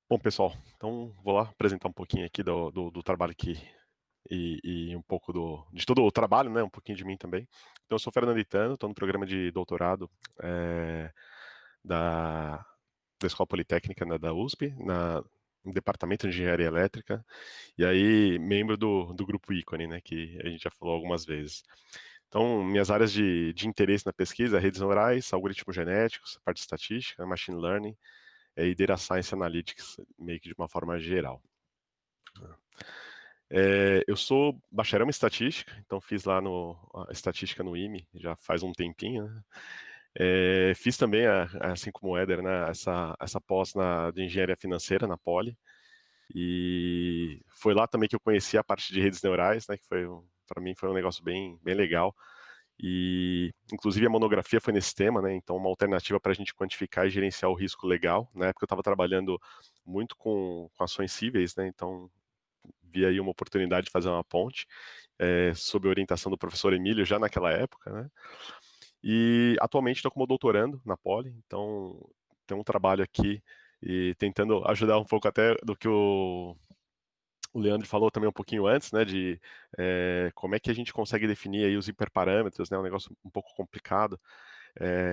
Bom, pessoal, então vou lá apresentar um pouquinho aqui do trabalho e um pouco de todo o trabalho, né? Um pouquinho de mim também. Então, eu sou Fernando Itano, estou no programa de doutorado da, da Escola Politécnica, né, da USP, no Departamento de Engenharia Elétrica, e aí membro do Grupo Ícone, né? Que a gente já falou algumas vezes. Então, minhas áreas de interesse na pesquisa, redes neurais, algoritmos genéticos, parte de estatística, machine learning, e Data Science Analytics, meio que de uma forma geral. Eu sou bacharel em estatística, então fiz lá a estatística no IME, já faz um tempinho, né? Fiz também, assim como o Éder, né, essa pós de engenharia financeira na Poli, e foi lá também que eu conheci a parte de redes neurais, né, que foi, para mim foi um negócio bem legal, e inclusive a monografia foi nesse tema, né, então uma alternativa para a gente quantificar e gerenciar o risco legal. Na época eu estava trabalhando muito com ações cíveis, né, então vi aí uma oportunidade de fazer uma ponte, sob a orientação do professor Emílio, já naquela época, né? E atualmente estou como doutorando na Poli, então tem um trabalho aqui e tentando ajudar um pouco até do que o Leandro falou também um pouquinho antes, né, de como é que a gente consegue definir aí os hiperparâmetros, né, um negócio um pouco complicado.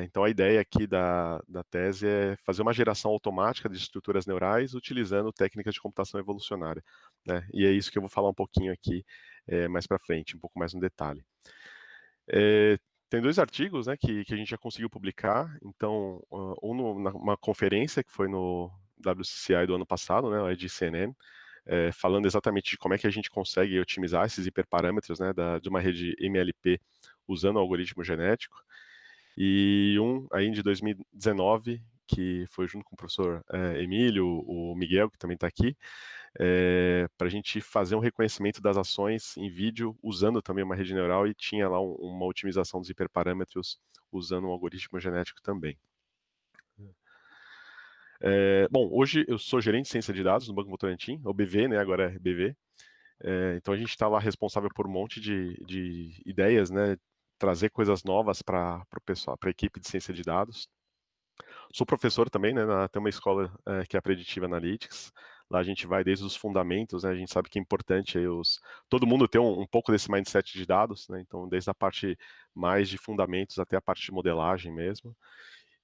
Então, a ideia aqui da tese é fazer uma geração automática de estruturas neurais utilizando técnicas de computação evolucionária, né? E é isso que eu vou falar um pouquinho aqui mais para frente, um pouco mais no detalhe. Tem dois artigos, né, que a gente já conseguiu publicar. Então, numa conferência que foi no WCCI do ano passado, né, o EDCNN, falando exatamente de como é que a gente consegue otimizar esses hiperparâmetros, né, de uma rede MLP usando o algoritmo genético, e um aí de 2019, que foi junto com o professor Emílio, o Miguel, que também está aqui, para a gente fazer um reconhecimento das ações em vídeo usando também uma rede neural, e tinha lá uma otimização dos hiperparâmetros usando um algoritmo genético também. Bom, hoje eu sou gerente de ciência de dados no Banco Votorantim, o BV, né, agora é BV. Então a gente está lá responsável por um monte de ideias, né, trazer coisas novas para o pessoal, para a equipe de ciência de dados. Sou professor também, né? Tem uma escola que é a Predictive Analytics. Lá a gente vai desde os fundamentos, né? A gente sabe que é importante aí todo mundo ter um pouco desse mindset de dados, né? Então, desde a parte mais de fundamentos até a parte de modelagem mesmo.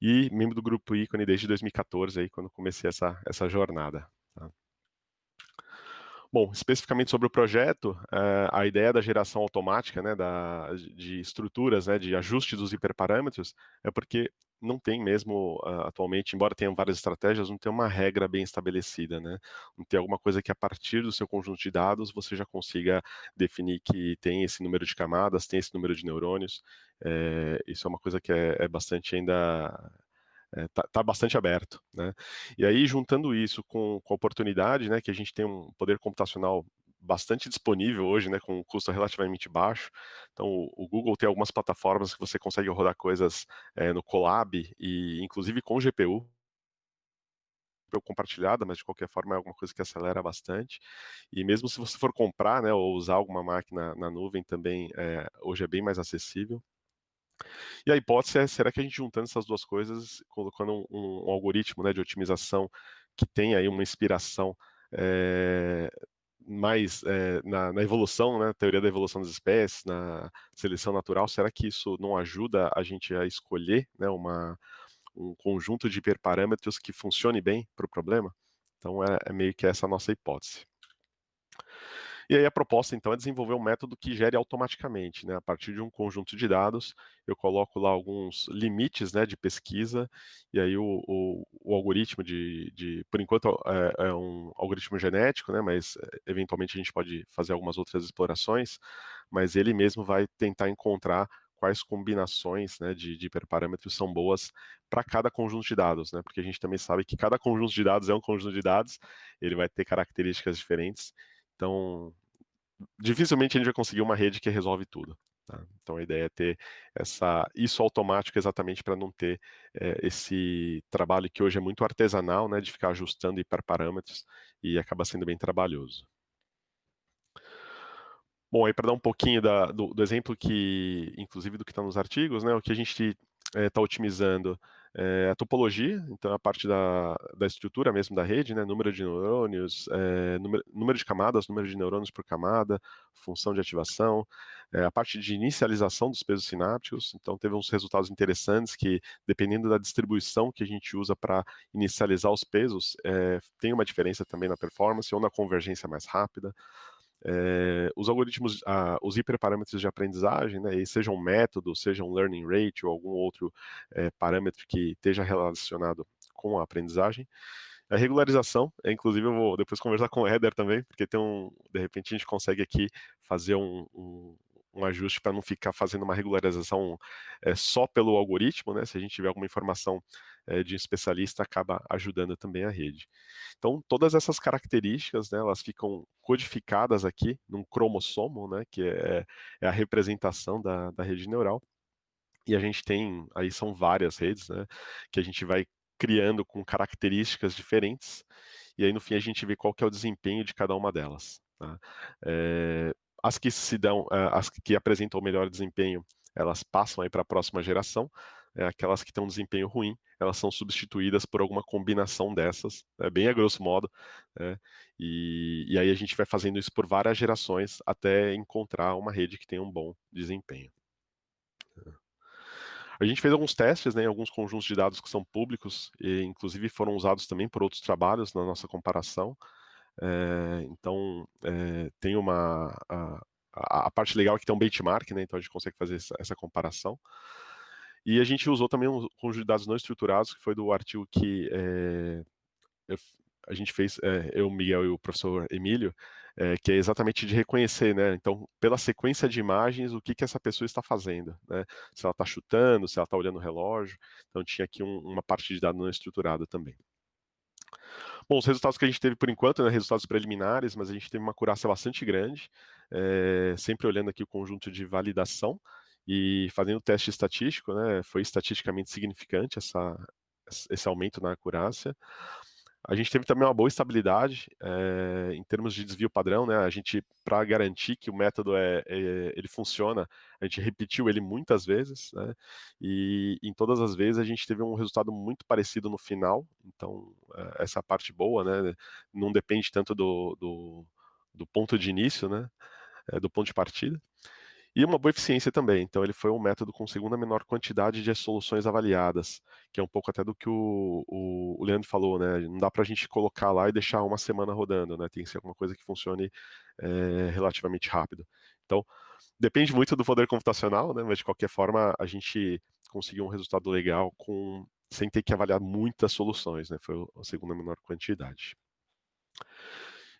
E membro do Grupo Ícone desde 2014, aí, quando comecei essa jornada. Tá? Bom, especificamente sobre o projeto, a ideia da geração automática, né, de estruturas, né, de ajuste dos hiperparâmetros, é porque não tem mesmo, atualmente, embora tenham várias estratégias, não tem uma regra bem estabelecida, né? Não tem alguma coisa que a partir do seu conjunto de dados você já consiga definir que tem esse número de camadas, tem esse número de neurônios. Isso é uma coisa que é bastante ainda tá bastante aberto, né? E aí, juntando isso com a oportunidade, né, que a gente tem um poder computacional bastante disponível hoje, né, com um custo relativamente baixo. Então, o Google tem algumas plataformas que você consegue rodar coisas no Colab, e inclusive com GPU compartilhada, mas de qualquer forma é alguma coisa que acelera bastante. E mesmo se você for comprar, né, ou usar alguma máquina na nuvem também, hoje é bem mais acessível. E a hipótese é, será que a gente juntando essas duas coisas, colocando um algoritmo, né, de otimização que tem aí uma inspiração é, mais na evolução, né, teoria da evolução das espécies, na seleção natural, será que isso não ajuda a gente a escolher, né, um conjunto de hiperparâmetros que funcione bem para o problema? Então é meio que essa a nossa hipótese. E aí a proposta, então, é desenvolver um método que gere automaticamente, né? A partir de um conjunto de dados, eu coloco lá alguns limites, né, de pesquisa, e aí o algoritmo por enquanto, é um algoritmo genético, né, mas eventualmente a gente pode fazer algumas outras explorações, mas ele mesmo vai tentar encontrar quais combinações, né, de hiperparâmetros são boas para cada conjunto de dados, né? Porque a gente também sabe que cada conjunto de dados é um conjunto de dados, ele vai ter características diferentes. Então, dificilmente a gente vai conseguir uma rede que resolve tudo. Tá? Então, a ideia é ter isso automático exatamente para não ter esse trabalho que hoje é muito artesanal, né, de ficar ajustando hiperparâmetros e acaba sendo bem trabalhoso. Bom, aí para dar um pouquinho do exemplo que, inclusive do que está nos artigos, né, o que a gente está otimizando A topologia, então a parte da estrutura mesmo da rede, né? Número de neurônios, número de camadas, número de neurônios por camada, função de ativação, a parte de inicialização dos pesos sinápticos, então teve uns resultados interessantes que, dependendo da distribuição que a gente usa para inicializar os pesos, tem uma diferença também na performance ou na convergência mais rápida. Os algoritmos, os hiperparâmetros de aprendizagem, né, e seja um método, seja um learning rate ou algum outro parâmetro que esteja relacionado com a aprendizagem. A regularização, inclusive eu vou depois conversar com o Éder também, porque de repente a gente consegue aqui fazer um ajuste para não ficar fazendo uma regularização só pelo algoritmo, né? Se a gente tiver alguma informação de um especialista, acaba ajudando também a rede. Então, todas essas características, né, elas ficam codificadas aqui num cromossomo, né, que é a representação da rede neural. E a gente tem, aí são várias redes, né, que a gente vai criando com características diferentes, e aí no fim a gente vê qual que é o desempenho de cada uma delas. Tá? As que as que apresentam o melhor desempenho, elas passam aí para a próxima geração, aquelas que têm um desempenho ruim, elas são substituídas por alguma combinação dessas, bem a grosso modo, né, e aí a gente vai fazendo isso por várias gerações até encontrar uma rede que tenha um bom desempenho. A gente fez alguns testes, né, em alguns conjuntos de dados que são públicos e inclusive foram usados também por outros trabalhos na nossa comparação. Então, tem a parte legal é que tem um benchmark, né, então a gente consegue fazer essa comparação. E a gente usou também um conjunto de dados não estruturados, que foi do artigo que eu, a gente fez, eu, Miguel e o professor Emílio, que é exatamente de reconhecer, né? Então, pela sequência de imagens, o que que essa pessoa está fazendo, né? Se ela está chutando, se ela está olhando o relógio. Então, tinha aqui uma parte de dado não estruturada também. Bom, os resultados que a gente teve por enquanto, né, resultados preliminares, mas a gente teve uma acurácia bastante grande, sempre olhando aqui o conjunto de validação e fazendo o teste estatístico, né, foi estatisticamente significante esse aumento na acurácia. A gente teve também uma boa estabilidade em termos de desvio padrão, né? A gente, para garantir que o método ele funciona, a gente repetiu ele muitas vezes, né? E em todas as vezes a gente teve um resultado muito parecido no final. Então, essa parte boa, né? Não depende tanto do ponto de início, né? Do ponto de partida. E uma boa eficiência também. Então, ele foi um método com segunda menor quantidade de soluções avaliadas, que é um pouco até do que o Leandro falou, né? Não dá para a gente colocar lá e deixar uma semana rodando, né? Tem que ser alguma coisa que funcione relativamente rápido. Então, depende muito do poder computacional, né? Mas de qualquer forma, a gente conseguiu um resultado legal sem ter que avaliar muitas soluções, né? Foi a segunda menor quantidade.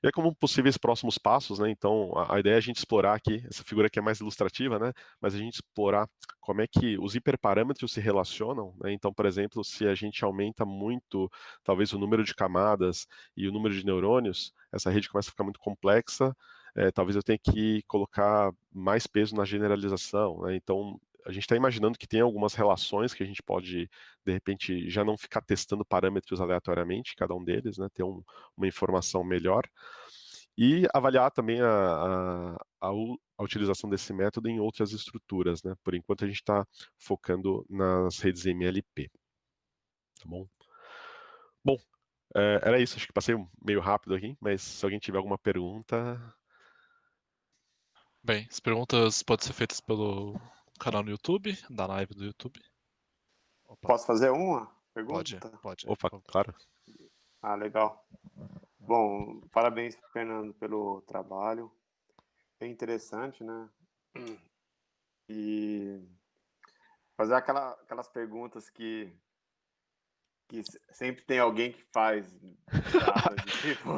E aí, como possíveis próximos passos, né? Então, a ideia é a gente explorar aqui, essa figura aqui é mais ilustrativa, né? Mas a gente explorar como é que os hiperparâmetros se relacionam, né? Então, por exemplo, se a gente aumenta muito, talvez, o número de camadas e o número de neurônios, essa rede começa a ficar muito complexa, talvez eu tenha que colocar mais peso na generalização, né? Então, a gente está imaginando que tem algumas relações que a gente pode, de repente, já não ficar testando parâmetros aleatoriamente, cada um deles, né? Ter uma informação melhor. E avaliar também a utilização desse método em outras estruturas, né? Por enquanto a gente está focando nas redes MLP. Tá bom? Bom, era isso. Acho que passei meio rápido aqui, mas se alguém tiver alguma pergunta. Bem, as perguntas podem ser feitas pelo canal no YouTube, da live do YouTube. Opa, Posso fazer uma pode, pergunta? pode. Opa, Por favor. claro. Legal. Bom, parabéns, Fernando, pelo trabalho. Bem interessante, né? E fazer aquelas perguntas que sempre tem alguém que faz piada de tipo.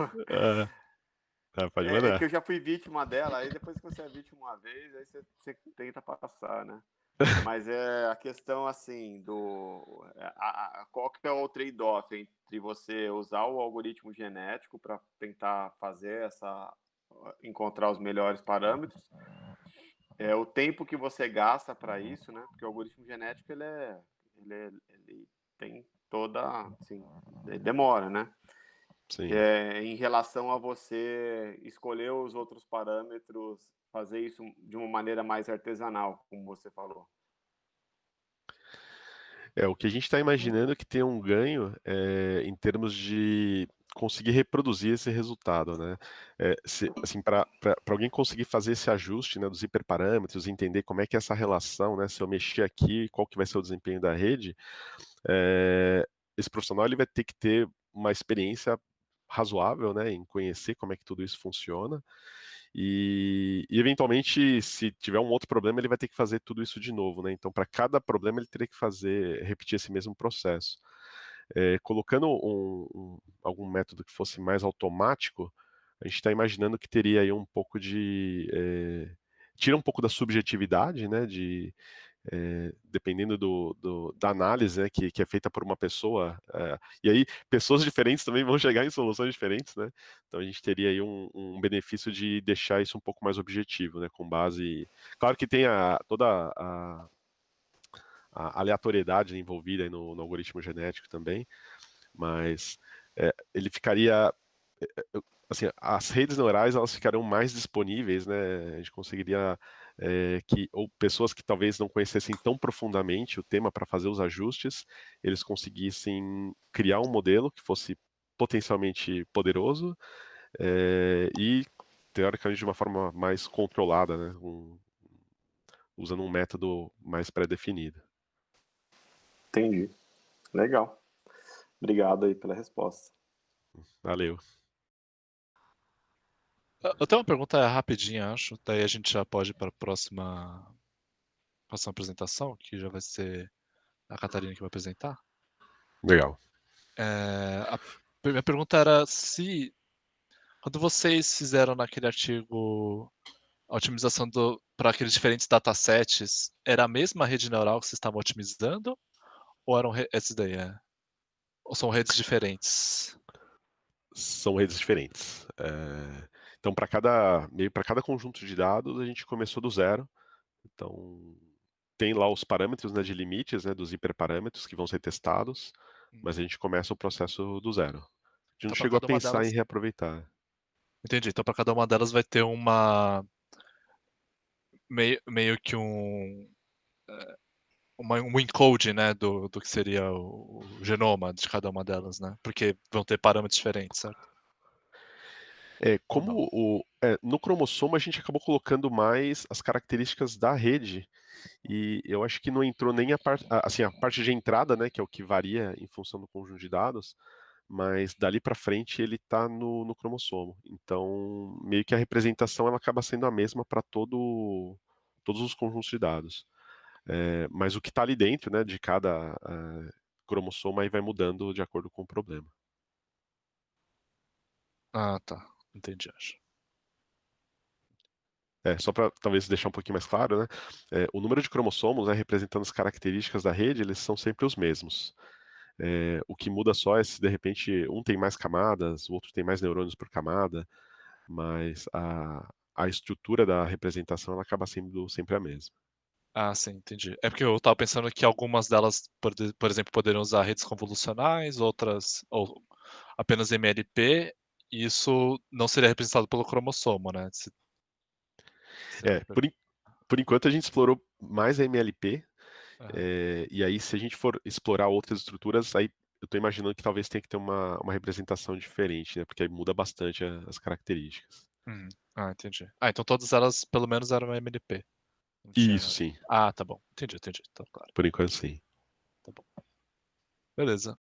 Pode É que mandar. eu já fui vítima dela, aí depois que você é vítima uma vez, aí você tenta passar, né? Mas é a questão assim qual que é o trade-off entre você usar o algoritmo genético para tentar fazer encontrar os melhores parâmetros, o tempo que você gasta para isso, né? Porque o algoritmo genético ele tem toda, assim, demora, né? Sim. Em relação a você escolher os outros parâmetros, fazer isso de uma maneira mais artesanal, como você falou. O que a gente está imaginando é que tem um ganho em termos de conseguir reproduzir esse resultado, né? Assim, para alguém conseguir fazer esse ajuste, né, dos hiperparâmetros, entender como é que é essa relação, né? Se eu mexer aqui, qual que vai ser o desempenho da rede, esse profissional ele vai ter que ter uma experiência razoável, né, em conhecer como é que tudo isso funciona. E eventualmente, se tiver um outro problema, ele vai ter que fazer tudo isso de novo, né? Então, para cada problema, ele teria que repetir esse mesmo processo. Colocando algum método que fosse mais automático, a gente está imaginando que teria aí um pouco tira um pouco da subjetividade, né? Dependendo da análise, né, que é feita por uma pessoa, e aí pessoas diferentes também vão chegar em soluções diferentes, né? Então a gente teria aí um benefício de deixar isso um pouco mais objetivo, né? Com base, claro que tem toda a aleatoriedade envolvida aí no algoritmo genético também, mas ele ficaria, assim, as redes neurais elas ficariam mais disponíveis, né? A gente conseguiria ou pessoas que talvez não conhecessem tão profundamente o tema para fazer os ajustes, eles conseguissem criar um modelo que fosse potencialmente poderoso e teoricamente de uma forma mais controlada, né? Usando um método mais pré-definido. Entendi. Legal. Obrigado aí pela resposta. Valeu. Eu tenho uma pergunta rapidinha, acho. Daí a gente já pode ir para a próxima apresentação, que já vai ser a Catarina que vai apresentar. Legal. A minha pergunta era se, quando vocês fizeram naquele artigo a otimização para aqueles diferentes datasets, era a mesma rede neural que vocês estavam otimizando? Ou eram esses daí? Ou são redes diferentes? São redes diferentes. Então, para cada conjunto de dados, a gente começou do zero. Então, tem lá os parâmetros, né, de limites, né, dos hiperparâmetros que vão ser testados, mas a gente começa o processo do zero. A gente não Então, para chegou a cada uma pensar em delas. reaproveitar. Entendi. Então, para cada uma delas vai ter meio que um encode, né, do que seria o genoma de cada uma delas, né? Porque vão ter parâmetros diferentes, certo? Ou não? No cromossomo a gente acabou colocando mais as características da rede e eu acho que não entrou nem assim, a parte de entrada, né, que é o que varia em função do conjunto de dados, mas dali para frente ele está no cromossomo. Então, meio que a representação ela acaba sendo a mesma para todos os conjuntos de dados. Mas o que está ali dentro, né, de cada cromossomo aí vai mudando de acordo com o problema. Ah, tá. Entendi, acho. Só para talvez deixar um pouquinho mais claro, né? O número de cromossomos, né, representando as características da rede, eles são sempre os mesmos. O que muda só é se de repente um tem mais camadas, o outro tem mais neurônios por camada, mas a estrutura da representação ela acaba sendo sempre a mesma. Ah, sim, entendi. É porque eu estava pensando que algumas delas, por exemplo, poderiam usar redes convolucionais, outras ou apenas MLP, e isso não seria representado pelo cromossomo, né? Por enquanto a gente explorou mais a MLP, Aham. e aí se a gente for explorar outras estruturas, aí eu estou imaginando que talvez tenha que ter uma representação diferente, né? Porque aí muda bastante as características. Ah, entendi. Ah, então todas elas pelo menos eram MLP. Não Isso, tinha. sim. Ah, tá bom. Entendi. Tá claro. Por enquanto, sim. Tá bom. Beleza.